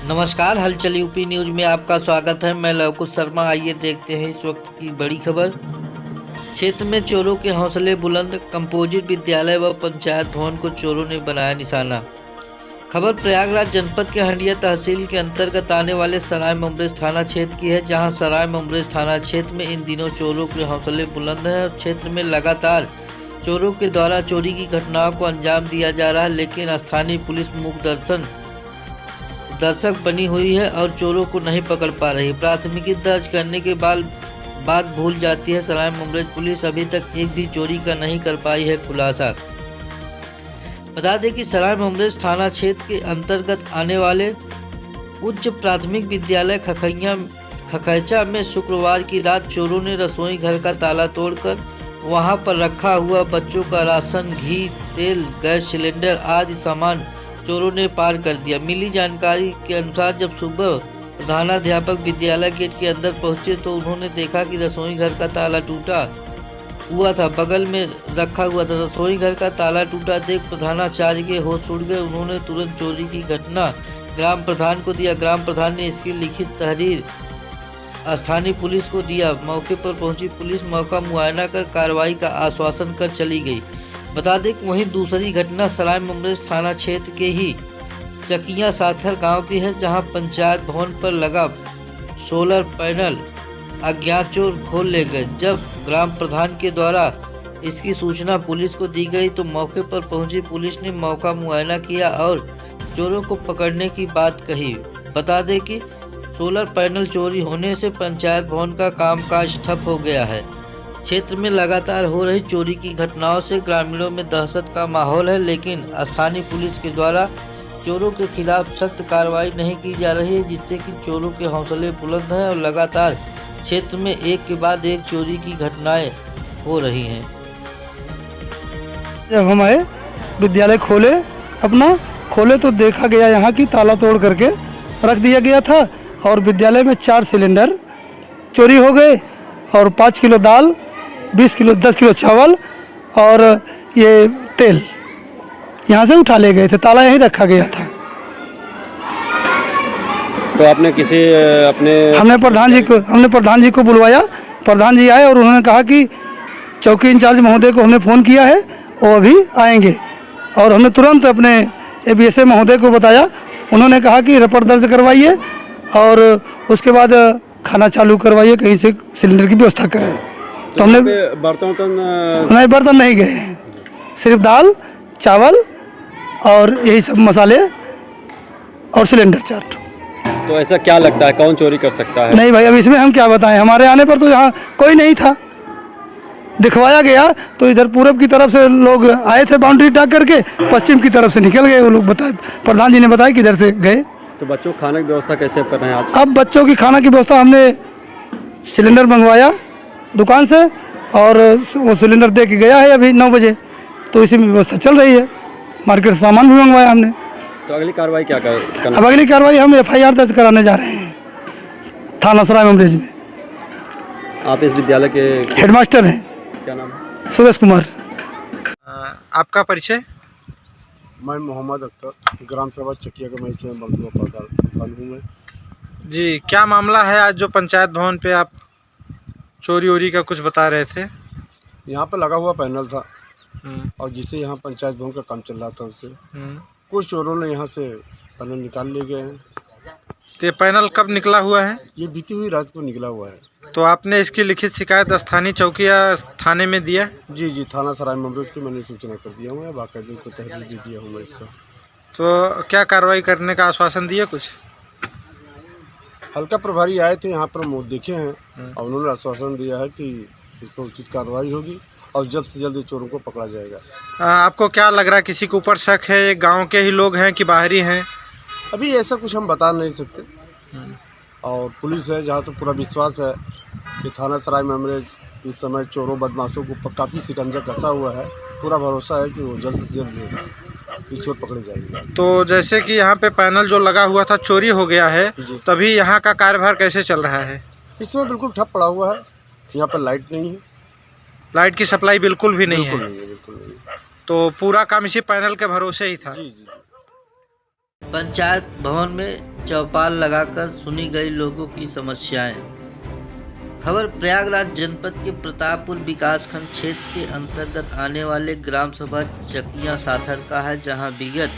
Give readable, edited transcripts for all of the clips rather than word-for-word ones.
नमस्कार, हलचल UP news में आपका स्वागत है। मैं लवकुश शर्मा। आइए देखते हैं इस वक्त की बड़ी खबर। क्षेत्र में चोरों के हौसले बुलंद। कंपोजिट विद्यालय व पंचायत भवन को चोरों ने बनाया निशाना। खबर प्रयागराज जनपद के हंडिया तहसील के अंतर्गत आने वाले सराय ममरेज थाना क्षेत्र की है, जहां सराय ममरेज थाना क्षेत्र में इन दिनों चोरों के हौसले बुलंद हैं और क्षेत्र में लगातार चोरों के द्वारा चोरी की घटनाओं को अंजाम दिया जा रहा है। लेकिन स्थानीय पुलिस मूक दर्शक बनी हुई है और चोरों को नहीं पकड़ पा रही। प्राथमिकी दर्ज करने के बाद बात भूल जाती है। सराय ममरेज पुलिस अभी तक एक भी चोरी का नहीं कर पाई है खुलासा। बता दें कि सराय ममरेज थाना क्षेत्र के अंतर्गत आने वाले उच्च प्राथमिक विद्यालय खखैचा में शुक्रवार की रात चोरों ने रसोई घर का ताला तोड़कर वहां पर रखा हुआ बच्चों का राशन, घी, तेल, गैस सिलेंडर आदि सामान चोरों ने पार कर दिया। मिली जानकारी के अनुसार जब सुबह प्रधानाध्यापक विद्यालय गेट के अंदर पहुंचे तो उन्होंने देखा कि रसोई घर का ताला टूटा हुआ था, बगल में रखा हुआ था। रसोई घर का ताला टूटा देख प्रधानाचार्य के होश उड़ गए। उन्होंने तुरंत चोरी की घटना ग्राम प्रधान को दिया। ग्राम प्रधान ने इसकी लिखित तहरीर स्थानीय पुलिस को दिया। मौके पर पहुंची पुलिस मौका मुआयना कर कार्रवाई का आश्वासन कर चली गई। बता दें कि वहीं दूसरी घटना सराय ममरेज थाना क्षेत्र के ही चकिया साथर गांव की है, जहां पंचायत भवन पर लगा सोलर पैनल अज्ञात चोर खोल ले गए। जब ग्राम प्रधान के द्वारा इसकी सूचना पुलिस को दी गई तो मौके पर पहुंची पुलिस ने मौका मुआयना किया और चोरों को पकड़ने की बात कही। बता दें कि सोलर पैनल चोरी होने से पंचायत भवन का कामकाज ठप हो गया है। क्षेत्र में लगातार हो रही चोरी की घटनाओं से ग्रामीणों में दहशत का माहौल है, लेकिन स्थानीय पुलिस के द्वारा चोरों के खिलाफ सख्त कार्रवाई नहीं की जा रही है, जिससे कि चोरों के हौसले बुलंद हैं और लगातार क्षेत्र में एक के बाद एक चोरी की घटनाएं हो रही हैं। जब हम आए विद्यालय खोले तो देखा गया यहाँ की ताला तोड़ करके रख दिया गया था और विद्यालय में 4 सिलेंडर चोरी हो गए और 5 किलो दाल, 10 किलो चावल और ये तेल यहाँ से उठा ले गए थे। ताला यहीं रखा गया था। तो आपने हमने प्रधान जी को बुलवाया। प्रधान जी आए और उन्होंने कहा कि चौकी इंचार्ज महोदय को हमने फ़ोन किया है, वो अभी आएंगे। और हमने तुरंत अपने एबीएसए महोदय को बताया। उन्होंने कहा कि रिपोर्ट दर्ज करवाइए और उसके बाद खाना चालू करवाइए, कहीं से सिलेंडर की व्यवस्था करें। तो हमने बर्तन नहीं गए हैं, सिर्फ दाल, चावल और यही सब मसाले और सिलेंडर 4। तो ऐसा क्या लगता है कौन चोरी कर सकता है? नहीं भाई, अब इसमें हम क्या बताएं। हमारे आने पर तो यहाँ कोई नहीं था। दिखवाया गया तो इधर पूरब की तरफ से लोग आए थे बाउंड्री टाक करके, पश्चिम की तरफ से निकल गए वो लोग। प्रधान जी ने बताया कि इधर से गए। तो बच्चों को खाने की व्यवस्था कैसे कर रहे हैं आज? अब बच्चों की खाना की व्यवस्था हमने सिलेंडर मंगवाया दुकान से और वो सिलेंडर दे के गया है अभी 9 बजे, तो इसी में व्यवस्था चल रही है। मार्केट से सामान भी मंगवाया हमने। तो अगली कार्रवाई क्या करना? अब अगली कार्रवाई हम FIR दर्ज कराने जा रहे हैं थाना सराय ममरेज में। आप इस विद्यालय के हेडमास्टर हैं। क्या नाम है? सुरेश कुमार। आपका परिचय? मैं मोहम्मद अख्तर, ग्राम सभा चकिया का मैं इसमें मौजूदा प्रधान हूँ मैं। जी, क्या मामला है आज जो पंचायत भवन पे आप चोरी का कुछ बता रहे थे? यहाँ पर लगा हुआ पैनल था और जिसे यहाँ पंचायत भवन का काम चल रहा था उससे कुछ चोरों ने यहाँ से पैनल निकाल ले गए हैं। तो ये पैनल कब निकला हुआ है? ये बीती हुई रात को निकला हुआ है। तो आपने इसकी लिखित शिकायत स्थानीय चौकी या थाने में दिया? जी, थाना सराय ममरेज की मैंने सूचना कर दिया हूँ, बाकायदे को तहरीर दे दिया हूँ मैं इसका। तो क्या कार्रवाई करने का आश्वासन दिया? कुछ हल्का प्रभारी आए थे यहाँ पर, देखे हैं और उन्होंने आश्वासन दिया है कि इस पर उचित कार्रवाई होगी और जल्द से जल्द चोरों को पकड़ा जाएगा। आपको क्या लग रहा है, किसी के ऊपर शक है? ये गाँव के ही लोग हैं कि बाहरी हैं? अभी ऐसा कुछ हम बता नहीं सकते और पुलिस है जहाँ तो पूरा विश्वास है कि थाना सराय ममरेज इस समय चोरों बदमाशों को काफ़ी शिकंजा कसा हुआ है। पूरा भरोसा है कि वो जल्द से जल्द ये चोर पकड़े जाएंगे। तो जैसे कि यहाँ पे पैनल जो लगा हुआ था चोरी हो गया है, तभी यहाँ का कार्यभार कैसे चल रहा है? इस समय बिल्कुल ठप पड़ा हुआ है। यहाँ पर लाइट नहीं है, लाइट की सप्लाई बिल्कुल भी नहीं है। बिल्कुल नहीं। तो पूरा काम इसी पैनल के भरोसे ही था। जी। पंचायत भवन में चौपाल लगाकर सुनी गई लोगों की समस्याएं। खबर प्रयागराज जनपद के प्रतापपुर विकासखंड क्षेत्र के अंतर्गत आने वाले ग्राम सभा चकिया साथर का है, जहां विगत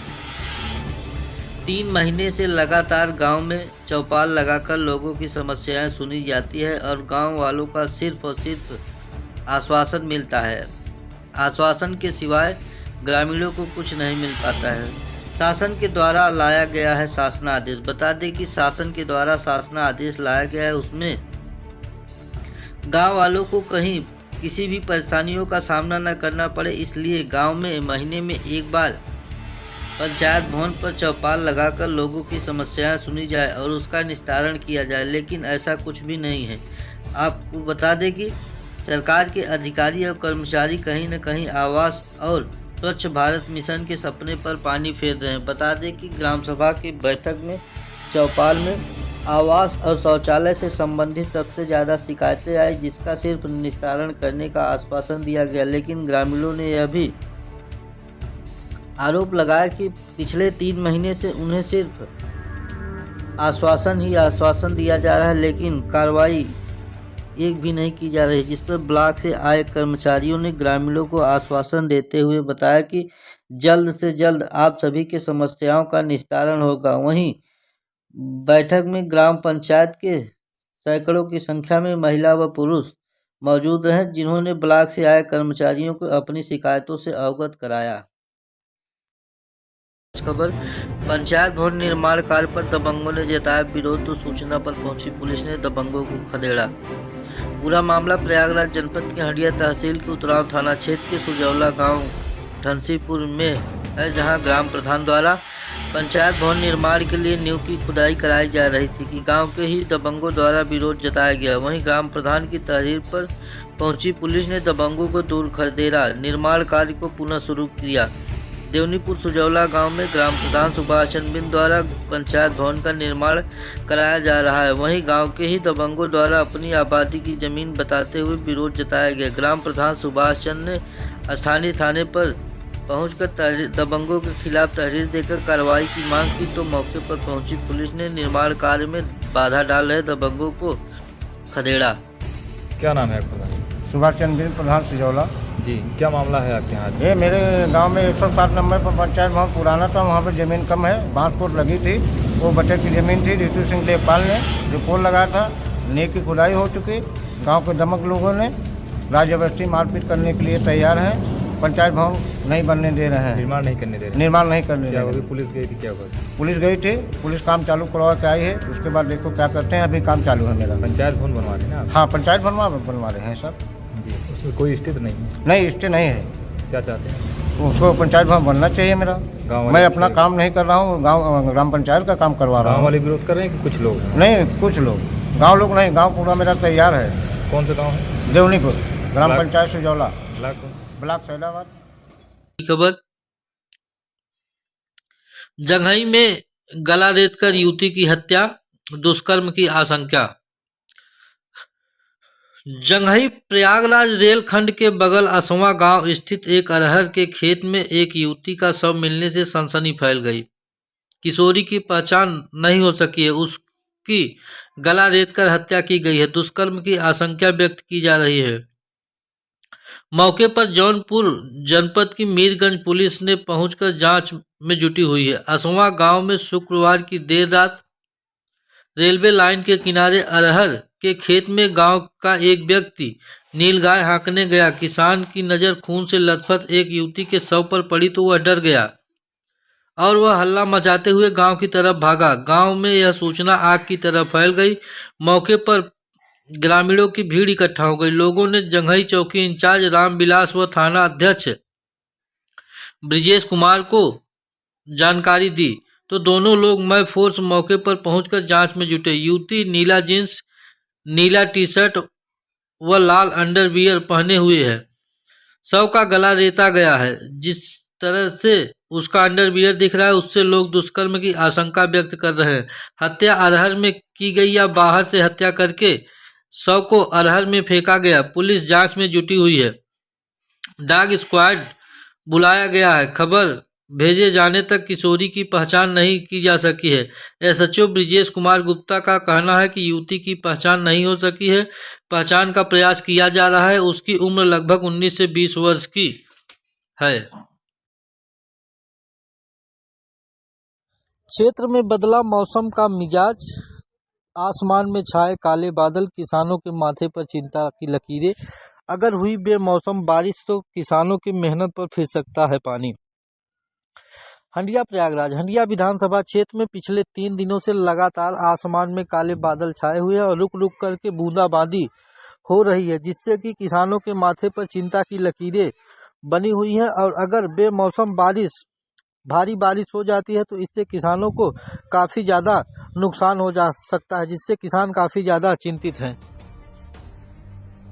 3 महीने से लगातार गांव में चौपाल लगाकर लोगों की समस्याएं सुनी जाती है और गांव वालों का सिर्फ और सिर्फ आश्वासन मिलता है। आश्वासन के सिवाय ग्रामीणों को कुछ नहीं मिल पाता है। शासन के द्वारा लाया गया है शासनादेश। बता दें कि शासन के द्वारा शासनादेश लाया गया है, उसमें गांव वालों को कहीं किसी भी परेशानियों का सामना न करना पड़े, इसलिए गांव में महीने में एक बार पंचायत भवन पर चौपाल लगाकर लोगों की समस्याएं सुनी जाए और उसका निस्तारण किया जाए, लेकिन ऐसा कुछ भी नहीं है। आपको बता दें कि सरकार के अधिकारी और कर्मचारी कहीं न कहीं आवास और स्वच्छ भारत मिशन के सपने पर पानी फेर रहे हैं। बता दें कि ग्राम सभा की बैठक में चौपाल में आवास और शौचालय से संबंधित सबसे ज़्यादा शिकायतें आई, जिसका सिर्फ निस्तारण करने का आश्वासन दिया गया, लेकिन ग्रामीणों ने यह भी आरोप लगाया कि पिछले 3 महीने से उन्हें सिर्फ आश्वासन ही आश्वासन दिया जा रहा है, लेकिन कार्रवाई एक भी नहीं की जा रही, जिस पर ब्लॉक से आए कर्मचारियों ने ग्रामीणों को आश्वासन देते हुए बताया कि जल्द से जल्द आप सभी के समस्याओं का निस्तारण होगा। वहीं बैठक में ग्राम पंचायत के सैकड़ों की संख्या में महिला व पुरुष मौजूद रहे, जिन्होंने ब्लॉक से आए कर्मचारियों को अपनी शिकायतों से अवगत कराया। खबर पंचायत भवन निर्माण कार्य पर दबंगों ने जताया विरोध, तो सूचना पर पहुंची पुलिस ने दबंगों को खदेड़ा। पूरा मामला प्रयागराज जनपद के हंडिया तहसील के उतराव थाना क्षेत्र के सुजौला गांव धनसीपुर में है, जहां ग्राम प्रधान द्वारा पंचायत भवन निर्माण के लिए नींव की खुदाई कराई जा रही थी कि गांव के ही दबंगों द्वारा विरोध जताया गया। वहीं ग्राम प्रधान की तहरीर पर पहुंची पुलिस ने दबंगों को दूर खदेड़ा, निर्माण कार्य को पुनः शुरू किया। देवनीपुर सुजौला गांव में ग्राम प्रधान सुभाष चंद्र बिंद द्वारा पंचायत भवन का निर्माण कराया जा रहा है। वहीं गांव के ही दबंगों द्वारा अपनी आबादी की जमीन बताते हुए विरोध जताया गया। ग्राम प्रधान सुभाष चंद्र ने स्थानीय थाने पर पहुंचकर दबंगों के खिलाफ तहरीर देकर कार्रवाई की मांग की, तो मौके पर पहुंची पुलिस ने निर्माण कार्य में बाधा डाल रहे दबंगों को खदेड़ा। क्या नाम है आपका? सुभाष चंद्र बिंद, प्रधान सुजौला जी, क्या मामला है आपके यहाँ? ये मेरे गांव में 107 नंबर पर पंचायत भवन पुराना था, वहाँ पर ज़मीन कम है, बांसकोट लगी थी, वो बटे की ज़मीन थी। ऋतु सिंह लेखपाल ने जो पोल लगाया था, नींव की खुदाई हो चुकी। गांव के दमक लोगों ने राजबस्ती मारपीट करने के लिए तैयार हैं। पंचायत भवन नहीं बनने दे रहे हैं, निर्माण नहीं करने दे रहे। निर्माण नहीं करने दे रहे। पुलिस गई थी? क्या हुआ? पुलिस गई थी, पुलिस काम चालू करवा के आई है, उसके बाद देखो क्या करते हैं। अभी काम चालू है मेरा। पंचायत भवन बनवा रहे हैं ना? हाँ, पंचायत भवन बनवा रहे हैं सब जी। उसमें कोई स्टे तो नहीं है? नहीं, स्टे नहीं है। क्या चाहते हैं? उसको पंचायत भवन बनना चाहिए मेरा। मैं अपना काम नहीं कर रहा हूँ, गांव ग्राम पंचायत का काम करवा रहा हूँ। गाँव वाले विरोध कर रहे हैं कि कुछ लोग? नहीं, कुछ लोग। गांव लोग नहीं, गांव पूरा मेरा तैयार है। कौन सा गाँव है? देवनीपुर, ग्राम पंचायत सुजौला, ब्लॉक सैदाबाद। खबर जंघई में गला रेतकर युवती की हत्या, दुष्कर्म की आशंका। जंघई प्रयागराज रेलखंड के बगल असवा गांव स्थित एक अरहर के खेत में एक युवती का शव मिलने से सनसनी फैल गई। किशोरी की पहचान नहीं हो सकी है, उसकी गला रेतकर हत्या की गई है। दुष्कर्म की आशंका व्यक्त की जा रही है। मौके पर जौनपुर जनपद की मीरगंज पुलिस ने पहुंचकर जांच में जुटी हुई है। असवा गांव में शुक्रवार की देर रात रेलवे लाइन के किनारे अरहर के खेत में गांव का एक व्यक्ति नीलगाय हाँकने गया। किसान की नज़र खून से लथपथ एक युवती के शव पर पड़ी तो वह डर गया और वह हल्ला मचाते हुए गांव की तरफ भागा। गांव में यह सूचना आग की तरह फैल गई। मौके पर ग्रामीणों की भीड़ इकट्ठा हो गई। लोगों ने जंघई चौकी इंचार्ज रामविलास व थाना अध्यक्ष ब्रिजेश कुमार को जानकारी दी, तो दोनों लोग मय फोर्स मौके पर पहुंचकर जांच में जुटे। युवती नीला जींस, नीला टी शर्ट व लाल अंडरवियर पहने हुए है। शव का गला रेता गया है। जिस तरह से उसका अंडरवियर दिख रहा है, उससे लोग दुष्कर्म की आशंका व्यक्त कर रहे हैं। हत्या अरहर में की गई या बाहर से हत्या करके शव को अरहर में फेंका गया, पुलिस जांच में जुटी हुई है। डॉग स्क्वाड बुलाया गया है। खबर भेजे जाने तक किशोरी की पहचान नहीं की जा सकी है। एसएचओ ब्रिजेश कुमार गुप्ता का कहना है कि युवती की पहचान नहीं हो सकी है। पहचान का प्रयास किया जा रहा है। उसकी उम्र लगभग 19 से 20 वर्ष की है। क्षेत्र में बदला मौसम का मिजाज, आसमान में छाए काले बादल, किसानों के माथे पर चिंता की लकीरें। अगर हुई बेमौसम बारिश तो किसानों की मेहनत पर फिर सकता है पानी। हंडिया प्रयागराज। हंडिया विधानसभा क्षेत्र में पिछले 3 दिनों से लगातार आसमान में काले बादल छाए हुए हैं और रुक रुक करके बूंदाबांदी हो रही है, जिससे कि किसानों के माथे पर चिंता की लकीरें बनी हुई हैं। और अगर बेमौसम भारी बारिश हो जाती है तो इससे किसानों को काफ़ी ज़्यादा नुकसान हो जा सकता है, जिससे किसान काफ़ी ज़्यादा चिंतित हैं।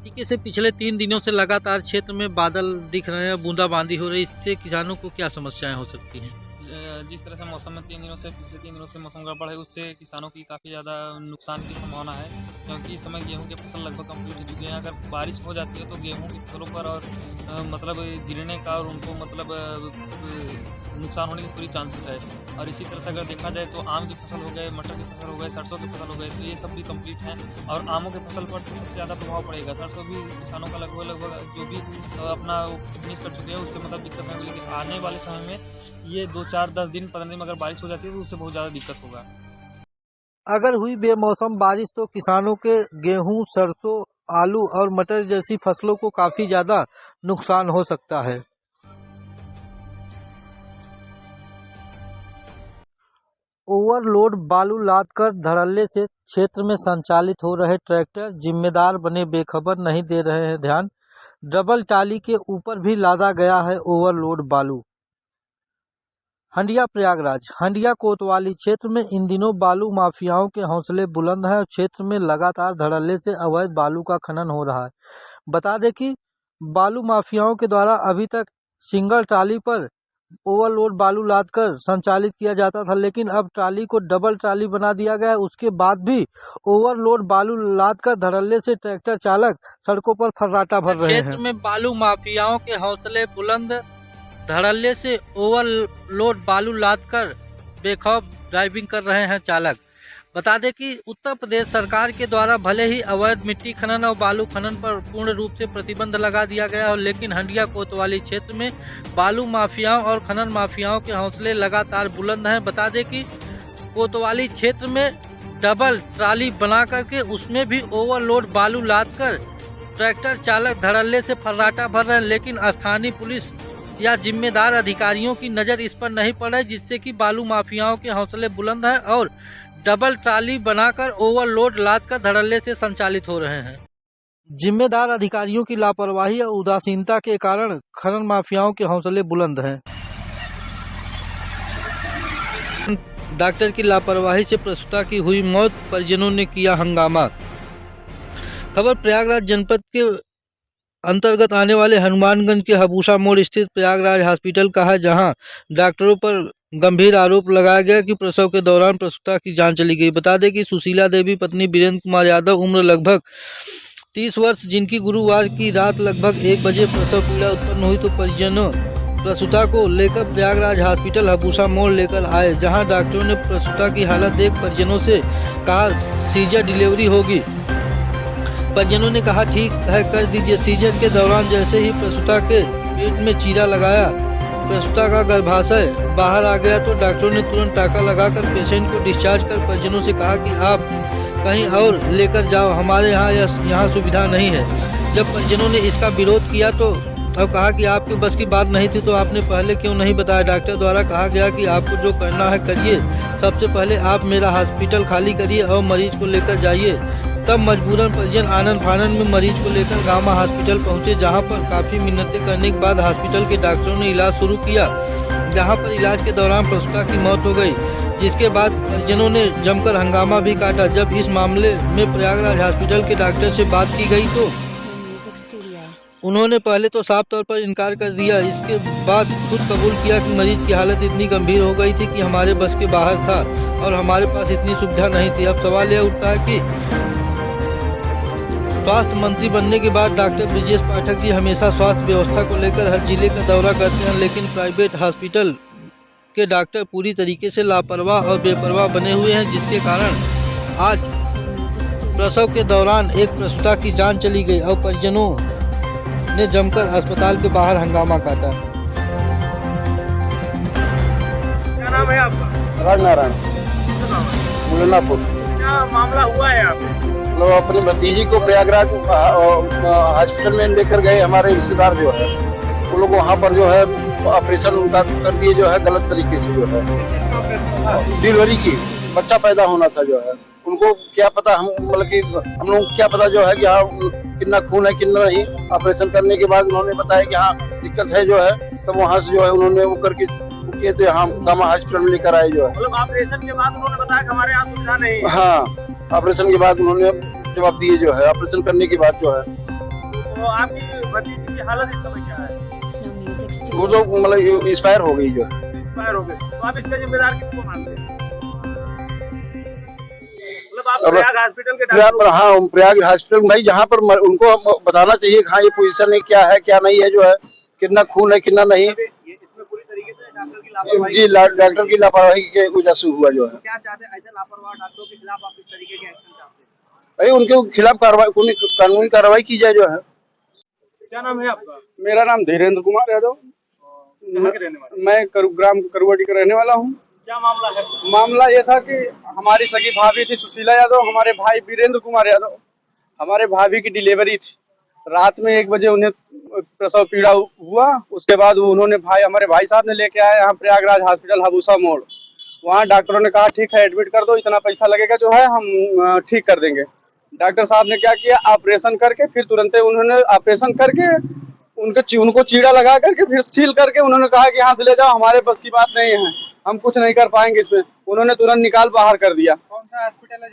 तरीके से पिछले 3 दिनों से लगातार क्षेत्र में बादल दिख रहे हैं, बूंदाबांदी हो रही है, इससे किसानों को क्या समस्याएं हो सकती हैं? जिस तरह से मौसम में पिछले 3 दिनों से मौसम गड़बड़ है, उससे किसानों की काफ़ी ज़्यादा नुकसान की संभावना है, क्योंकि इस समय गेहूं की फसल लगभग कंप्लीट हो चुकी है। अगर बारिश हो जाती है तो गेहूं की फसलों पर और मतलब गिरने का और उनको मतलब नुकसान होने की पूरी चांसेस है। और इसी तरह से अगर देखा जाए तो आम की फसल हो गए, मटर की फसल हो गए, सरसों की फसल हो गए, तो ये सब भी कंप्लीट हैं। और आमों की फसल पर तो सबसे ज़्यादा प्रभाव पड़ेगा। सरसों भी किसानों का लगभग जो भी अपना फिनिश कर चुके हैं उससे मतलब दिक्कत नहीं होगी, लेकिन आने वाले समय में ये 2, 4, 10 दिन 15 दिन में अगर बारिश हो जाती है तो उससे बहुत ज़्यादा दिक्कत होगा। अगर हुई बेमौसम बारिश तो किसानों के गेहूं, सरसों, आलू और मटर जैसी फसलों को काफ़ी ज़्यादा नुकसान हो सकता है। ओवरलोड बालू लादकर धड़ल्ले से क्षेत्र में संचालित हो रहे ट्रैक्टर जिम्मेदार बने बेखबर नहीं दे रहे हैं ध्यान। डबल टाली के ऊपर भी लादा गया है ओवरलोड बालू। हंडिया प्रयागराज। हंडिया कोतवाली क्षेत्र में इन दिनों बालू माफियाओं के हौसले बुलंद हैं और क्षेत्र में लगातार धड़ल्ले से अवैध बालू का खनन हो रहा है। बता दें कि बालू माफियाओं के द्वारा अभी तक सिंगल ट्राली पर ओवरलोड बालू लादकर संचालित किया जाता था, लेकिन अब ट्राली को डबल ट्राली बना दिया गया है। उसके बाद भी ओवरलोड बालू लादकर धड़ल्ले से ट्रैक्टर चालक सड़कों पर फर्राटा भर रहे हैं। क्षेत्र में बालू माफियाओं के हौसले बुलंद, धड़ल्ले से ओवरलोड बालू लादकर बेखौफ ड्राइविंग कर रहे हैं चालक। बता दें कि उत्तर प्रदेश सरकार के द्वारा भले ही अवैध मिट्टी खनन और बालू खनन पर पूर्ण रूप से प्रतिबंध लगा दिया गया हो, लेकिन हंडिया कोतवाली क्षेत्र में बालू माफियाओं और खनन माफियाओं के हौसले लगातार बुलंद हैं। बता दें कि कोतवाली क्षेत्र में डबल ट्राली बना करके उसमें भी ओवरलोड बालू लादकर ट्रैक्टर चालक धड़ल्ले से फर्राटा भर रहे हैं, लेकिन स्थानीय पुलिस या जिम्मेदार अधिकारियों की नज़र इस पर नहीं पड़ रही, जिससे कि बालू माफियाओं के हौसले बुलंद हैं और डबल ट्राली बनाकर ओवरलोड लादकर धड़ल्ले से संचालित हो रहे हैं। जिम्मेदार अधिकारियों की लापरवाही और उदासीनता के कारण खनन माफियाओं के हौसले बुलंद हैं। डॉक्टर की लापरवाही से प्रसूता की हुई मौत, परिजनों ने किया हंगामा। खबर प्रयागराज जनपद के अंतर्गत आने वाले हनुमानगंज के हबूसा मोड़ स्थित प्रयागराज हॉस्पिटल का है, जहां डॉक्टरों पर गंभीर आरोप लगाया गया कि प्रसव के दौरान प्रसूता की जान चली गई। बता दें कि सुशीला देवी पत्नी वीरेंद्र कुमार यादव, उम्र लगभग 30 वर्ष, जिनकी गुरुवार की रात लगभग 1 बजे प्रसव पीड़ा उत्पन्न हुई, तो परिजनों प्रसूता को लेकर प्रयागराज हॉस्पिटल हबूसा मोड़ लेकर आए, जहां डॉक्टरों ने प्रसूता की हालत देख परिजनों से कहा सीजर डिलीवरी होगी। परिजनों ने कहा ठीक है कर दीजिए। सीजर के दौरान जैसे ही प्रसूता के पेट में चीरा लगाया, प्रसूता का गर्भाशय बाहर आ गया, तो डॉक्टरों ने तुरंत टाका लगाकर पेशेंट को डिस्चार्ज कर परिजनों से कहा कि आप कहीं और लेकर जाओ, हमारे यहाँ सुविधा नहीं है। जब परिजनों ने इसका विरोध किया तो अब कहा कि आपके बस की बात नहीं थी तो आपने पहले क्यों नहीं बताया। डॉक्टर द्वारा कहा गया कि आपको जो करना है करिए, सबसे पहले आप मेरा हॉस्पिटल खाली करिए और मरीज को लेकर जाइए। तब मजबूरन परिजन आनंद फानन में मरीज को लेकर गामा हॉस्पिटल पहुंचे, जहां पर काफ़ी मिन्नतें करने के बाद हॉस्पिटल के डॉक्टरों ने इलाज शुरू किया, जहां पर इलाज के दौरान प्रसूता की मौत हो गई, जिसके बाद परिजनों ने जमकर हंगामा भी काटा। जब इस मामले में प्रयागराज हॉस्पिटल के डॉक्टर से बात की गई तो उन्होंने पहले तो साफ तौर पर इनकार कर दिया, इसके बाद खुद कबूल किया कि मरीज की हालत इतनी गंभीर हो गई थी कि हमारे बस के बाहर था और हमारे पास इतनी सुविधा नहीं थी। अब सवाल यह उठता है कि स्वास्थ्य मंत्री बनने के बाद डॉक्टर ब्रिजेश पाठक जी हमेशा स्वास्थ्य व्यवस्था को लेकर हर जिले का दौरा करते हैं, लेकिन प्राइवेट हॉस्पिटल के डॉक्टर पूरी तरीके से लापरवाह और बेपरवाह बने हुए हैं, जिसके कारण आज प्रसव के दौरान एक प्रसूता की जान चली गई और परिजनों ने जमकर अस्पताल के बाहर हंगामा काटा। क्या नाम है आपका? राजनारायण मुलनापुर। क्या मामला हुआ है आप? लोग अपनी भतीजी को प्रयागराज हॉस्पिटल में लेकर गए, हमारे रिश्तेदार जो है वो लोग वहाँ पर जो है ऑपरेशन उनका कर दिए, जो है गलत तरीके से जो है डिलीवरी की, बच्चा पैदा होना था जो है। उनको क्या पता, हम मतलब कि हम लोग क्या पता जो है कि हाँ कितना खून है कितना नहीं। ऑपरेशन करने के बाद उन्होंने बताया कि हाँ दिक्कत है जो है, तब वहाँ से जो है उन्होंने वो करके किए थे, हाँ गामा हॉस्पिटल में लेकर आए जो है। मतलब ऑपरेशन के बाद उन्होंने बताया कि हमारे यहाँ सुविधा नहीं है। हाँ, ऑपरेशन के बाद उन्होंने जवाब दिए जो है, ऑपरेशन करने के बाद जो है। तो आपकी भतीजी की हालत इस समय क्या है? वो तो मतलब एक्सपायर हो गई जो है। एक्सपायर हो गई। तो आप इसका जिम्मेदार किसको मानते हैं? मतलब आप प्रयाग हॉस्पिटल के डॉक्टर? हाँ, प्रयाग हॉस्पिटल भाई, जहाँ पर उनको बताना चाहिए हाँ ये पोजीशन है, क्या है क्या नहीं है जो है, कितना खून है कितना नहीं। इसमें पूरी तरीके से डॉक्टर की लापरवाही। जी, डॉक्टर की लापरवाही के वजह से हुआ जो है। क्या चाहते हैं ऐसे लापरवाह डॉक्टरों के खिलाफ आप इस तरीके के एक्शन चाहते हैं? भाई उनके खिलाफ कानूनी कार्रवाई की जाए जो है। क्या नाम है आपका? मेरा नाम धीरेन्द्र कुमार यादव, कहाँ के रहने वाले? मैं ग्राम करुवाटी का रहने वाला हूँ। क्या मामला है? मामला ये था कि हमारी सगी भाभी थी सुशीला यादव, हमारे भाई वीरेंद्र कुमार यादव, हमारे भाभी की डिलीवरी थी। रात में 1 बजे उन्हें प्रसव पीड़ा हुआ। उसके बाद उन्होंने हमारे भाई साहब ने लेके आए यहाँ प्रयागराज हॉस्पिटल हबूसा मोड़। वहाँ डॉक्टरों ने कहा ठीक है एडमिट कर दो, इतना पैसा लगेगा जो है हम ठीक कर देंगे। डॉक्टर साहब ने क्या किया, ऑपरेशन करके फिर तुरंत उन्होंने ऑपरेशन करके उनको चीड़ा लगा करके फिर सील करके उन्होंने कहा कि यहाँ से ले जाओ, हमारे बस की बात नहीं है, हम कुछ नहीं कर पाएंगे इसमें। उन्होंने तुरंत निकाल बाहर कर दिया। कौन सा हॉस्पिटल है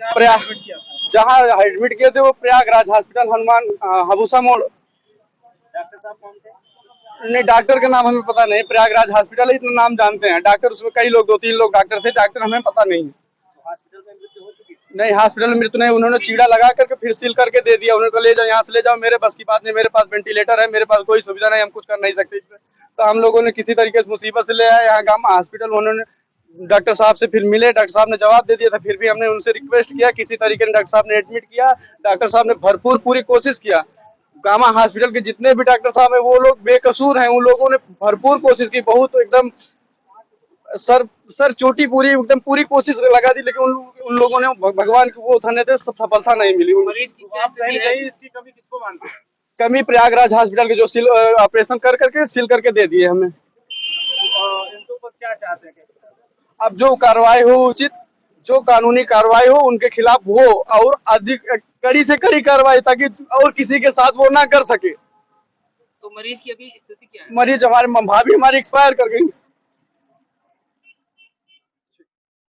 जहाँ एडमिट किए थे वो प्रयागराज हॉस्पिटल हनुमान हबूसा मोड़। डॉक्टर साहब कौन थे? नहीं, डॉक्टर का नाम हमें पता नहीं। प्रयागराज हॉस्पिटल है, इतना नाम जानते हैं। डॉक्टर उसमें कई लोग 2-3 लोग डॉक्टर थे, डॉक्टर हमें पता नहीं। हॉस्पिटल में मृत्यु हो चुकी? नहीं, हॉस्पिटल में मृत्यु नहीं, उन्होंने चीड़ा लगा करके फिर सील करके दे दिया। उन्होंने कहा ले जाओ, यहाँ से ले जाओ, मेरे बस की बात नहीं, मेरे पास वेंटिलेटर है, मेरे पास कोई सुविधा नहीं, हम कुछ कर नहीं सकते इसमें। तो हम लोगों ने किसी तरीके से मुसीबत से ले आए यहाँ गामा हॉस्पिटल। उन्होंने डॉक्टर साहब से फिर मिले, डॉक्टर साहब ने जवाब दे दिया था। फिर भी हमने उनसे रिक्वेस्ट किया, किसी तरीके से डॉक्टर साहब ने एडमिट किया। डॉक्टर साहब ने भरपूर पूरी कोशिश किया। गामा हॉस्पिटल के जितने भी डॉक्टर साहब हैं वो लोग बेकसूर हैं, उन लोगों ने भरपूर कोशिश की, बहुत एकदम सर चोटी पूरी एकदम पूरी कोशिश लगा दी, लेकिन उन लोगों ने भगवान को वो थाने से सफलता नहीं मिली। इसकी कमी किसको मानते हैं? कमी प्रयागराज हॉस्पिटल के जो ऑपरेशन करके सील करके दे दिए हमें। इनके ऊपर क्या चाहते हैं? अब जो कार्रवाई हो उचित, जो कानूनी कार्रवाई हो उनके खिलाफ हो, और अधिक कड़ी से कड़ी कार्रवाई, ताकि और किसी के साथ वो ना कर सके। तो मरीज की अभी स्थिति क्या है? मरीज हमारे भाभी हमारी एक्सपायर कर गई।